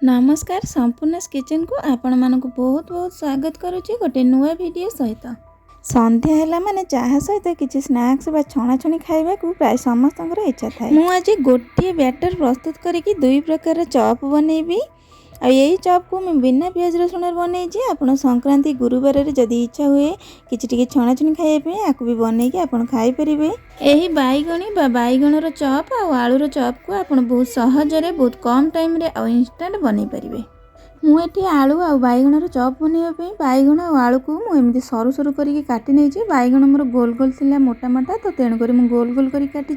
नमस्कार संपूर्ण किचन को आपण मानक बहुत बहुत स्वागत करुच्ची गोटे नुआ वीडियो सहित। संध्या है माने चाह सहित किसी स्नैक्स बा छणाछणी खाइबा को प्राय समस्त इच्छा थाए। मु आज गोटे बैटर प्रस्तुत करके दुई प्रकार चॉप बनैबी। आ यही चॉप को मैं बिना प्याज रसुण बनई आपड़ संक्रांति गुरुवार जदि इच्छा हुए कि छणाछणी खाइबा आपको भी बनईकि आप खाईपर। यही बैगणी बैगणर चॉप आलूर चॉप को आप बहुत सहजरे बहुत कम टाइम रे इंस्टांट बनई पारे। मुझे आलू आ बैगणर चॉप बनवाई बैगण और आलू को मुझे सरू सरू करके काटी नहीं। बैगण मोर गोल गोल थिला मोटा मोटा तो तेणुक गोल गोल कर काटी।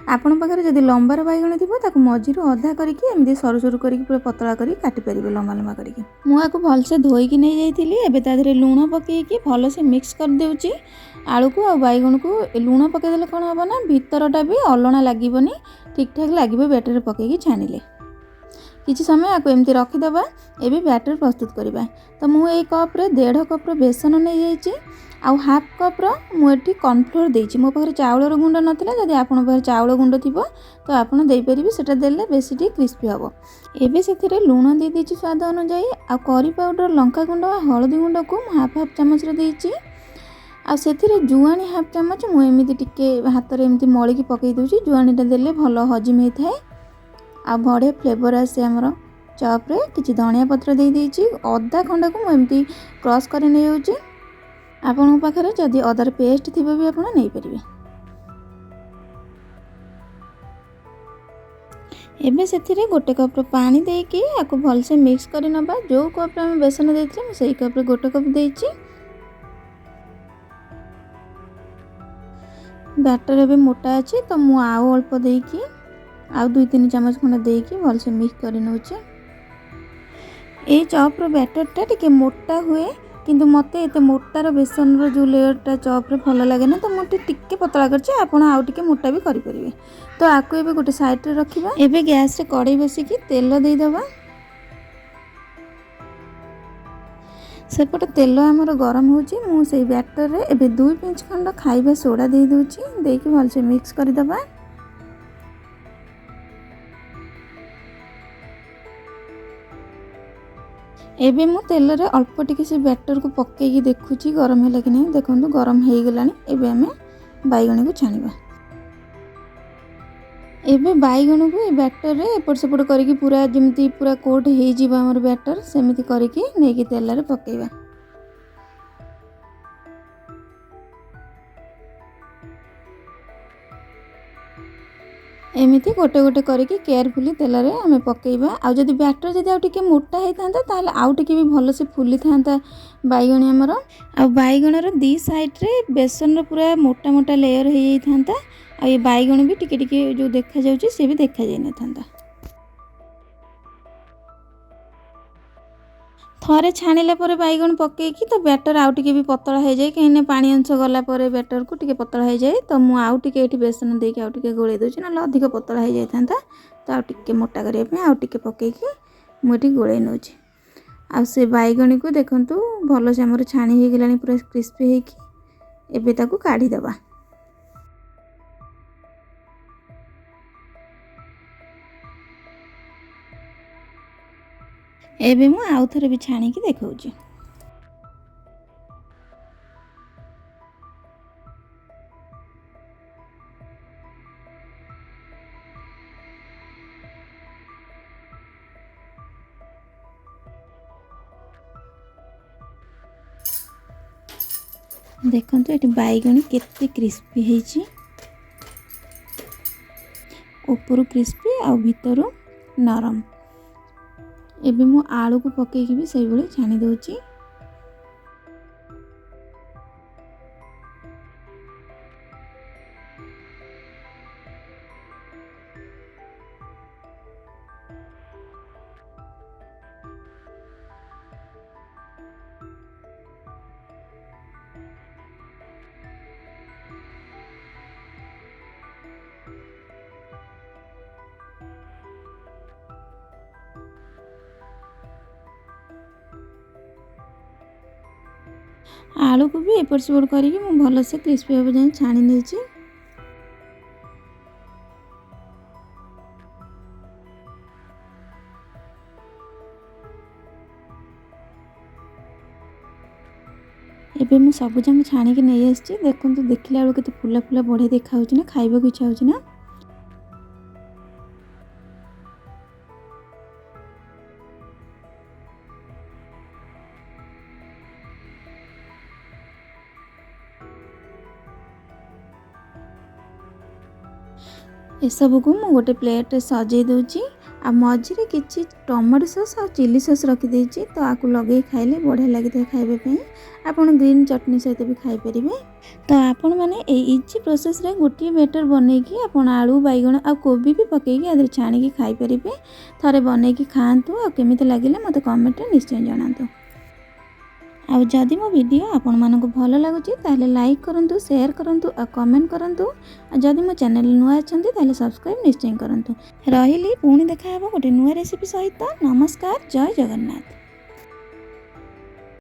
आपण पाखे जब लंबार बैगण थी मझी अधा करके सरू सरू कर पूरा पतला कर काटिपर लंबा लंबा करके। मुझे भलसे धोईकी नहीं जाइए लुण पकईकि भलसे मिक्स कर देउची। आलू को आ बैगण को लुण पकईदे कौन हम ना भितरटा भी अलणा लगभग ठीक ठाक लगे बैटर पकईकि छाणिले। किसी समय आपको एमती रखीदे एवं बैटर प्रस्तुत करवा। तो मुझे कप्रे 1.5 कप बेसन नहीं जाइए आउ हाफ कप्र मुझे कॉर्नफ्लोर देइछि। मो पाखे चाउलर गुंड नथिला जदि आपन पाखे चाउल गुंड थिबो तो आपन देई परिबे सेटा देले बेसी टी क्रिस्पी हबो। एबे सेथिरे लूण दे देछि स्वाद अनुसार आ करी पाउडर लंका गुंड हळदी गुंड को हाफ हाफ चमच रे देइछि। आ सेथिरे जुआनी हाफ चमच मु एमिति टिके हाथ रे एमिति मळी की पकई दोछि। जुआनीटा देले भलो हजम होई थाए आ बढ़िया फ्लेवर आसे हमर चॉप रे। किछि धनिया पत्र दे देछि अदा खंड को मु एमिति क्रश कर नै होछि। आपन पाखरे जदि अदर पेस्ट थी भी आप नहीं पारे। एबे सेथिरे 1 कप पानी देकी आपको भलसे मिक्स कर नबा। जो कप में बेसन देथिले से कप 1 कप देछि। बैटर एबे मोटा अछि तो मु आउ अल्प देकी आउ 2-3 चम्मच खंड देकी भलसे मिक्स कर नउछि। ए चॉप रो बैटरटा टिके मोटा हुए किंतु मते एते मोटार बेसन रो जो लेयरटा चॉप रे भल लगे ना तो मोटे टिके पतला करछि। आपण आउ टिके मोटा भी करि परिबे। तो आको एबे गोटे साइड रे रखिबा। एबे गैस रे कढ़ाई बसी की तेल देई दबा। सेपटे तेल हमर गरम होछि। मु सेई बैटर रे एबे 2 पिंच खंड खाइबा सोडा देई दोछि। देकी भलसे मिक्स करि दबा। एबे मु तेल रे अल्प टिके से बैटर को पक्के देखुची गरम है कि नहीं। देखो गरम हो गलानी। एबे हमें बैगणी को छाणिबा। एबे बैगण को बैटर रे एपट सेपट करके पूरा जमती पूरा कोट हो जिबा हमर बैटर सेमिति करके नेकी तेल रे पकेइबा। एमिति गोटे गोटे करके केयरफुली तेल रे हमें पकेइबा। आ जदि बैटर जदि आउ टिके मोटा होई थांता ताले आउ टिके भी भलो से फुली थांता बैगणी हमर। आ बैगणर दी साइड रे बेसन रो पूरा मोटा मोटा लेयर हो जाई थांता। आ ये बैगण भी टिके टिके जो देखा जाउची से भी देखा जाई न थांता। थरे छाणिला पर बैगण पकईकी तो बैटर आउ टिके भी पतला हो जाए कहीं पानी अंश गला पर बैटर को टिके पतला हो जाए। तो मु आउ टिके एठी बेसन देके आउ टिके गोळे दोछि ना अधिक पतला हो जाई थांता। तो आउ टिके मोटा करिया पे आउ टिके पकईकी मु एठी गोळे नोछि। आ से बैगणी को देखंतु भलो से हमर छाणी हो गेलानी पूरा क्रिस्पी हेकी। एबे ताको काढी दबा। एबे मु आउ थरे भी छाणी की देखौछि। देखंतु एटी बैगणी केते क्रिस्पी हेछि। ऊपर क्रिस्पी आ भीतर नरम। एबे मु आलू को पकेइकी भी सही बळे छाणी दोछि। आलू को भी एपट सेपट करके मु भल से क्रिस्पी हो जाए छाणी नेछि। ଏବେ ମୁଁ ସବୁଯାକ ଛାଣିକି ନେଇ ଆସିଛି। ଦେଖନ୍ତୁ ଦେଖିଲା ବେଳକୁ କେତେ ଫୁଲା ଫୁଲା ବଢ଼ିଆ ଦେଖାହେଉଛି ନା, ଖାଇବାକୁ ଇଚ୍ଛା ହେଉଛି ନା। ଏସବୁକୁ ମୁଁ ଗୋଟେ ପ୍ଲେଟ୍ରେ ସଜେଇ ଦେଉଛି। ଆଉ ମଝିରେ କିଛି ଟମାଟୋ ସସ୍ ଆଉ ଚିଲି ସସ୍ ରଖିଦେଇଛି, ତ ଆକୁ ଲଗେଇ ଖାଇଲେ ବଢ଼ିଆ ଲାଗିଥାଏ ଖାଇବା ପାଇଁ। ଆପଣ ଗ୍ରୀନ୍ ଚଟଣି ସହିତ ବି ଖାଇପାରିବେ। ତ ଆପଣମାନେ ଏଇ ଇଜି ପ୍ରୋସେସ୍ରେ ଗୋଟିଏ ବ୍ୟାଟର୍ ବନେଇକି ଆପଣ ଆଳୁ, ବାଇଗଣ ଆଉ କୋବି ବି ପକେଇକି ଆଦେହରେ ଛାଣିକି ଖାଇପାରିବେ। ଥରେ ବନେଇକି ଖାଆନ୍ତୁ, ଆଉ କେମିତି ଲାଗିଲା ମୋତେ କମେଣ୍ଟରେ ନିଶ୍ଚୟ ଜଣାନ୍ତୁ। ଆଉ ଯଦି ମୋ ଭିଡ଼ିଓ ଆପଣମାନଙ୍କୁ ଭଲ ଲାଗୁଛି ତାହେଲେ ଲାଇକ୍ କରନ୍ତୁ, ସେୟାର କରନ୍ତୁ ଆଉ କମେଣ୍ଟ କରନ୍ତୁ। ଆଉ ଯଦି ମୋ ଚ୍ୟାନେଲ ନୂଆ ଅଛନ୍ତି ତାହେଲେ ସବସ୍କ୍ରାଇବ୍ ନିଶ୍ଚୟ କରନ୍ତୁ। ରହିଲି, ପୁଣି ଦେଖା ହେବ ଗୋଟେ ନୂଆ ରେସିପି ସହିତ। ନମସ୍କାର, ଜୟ ଜଗନ୍ନାଥ।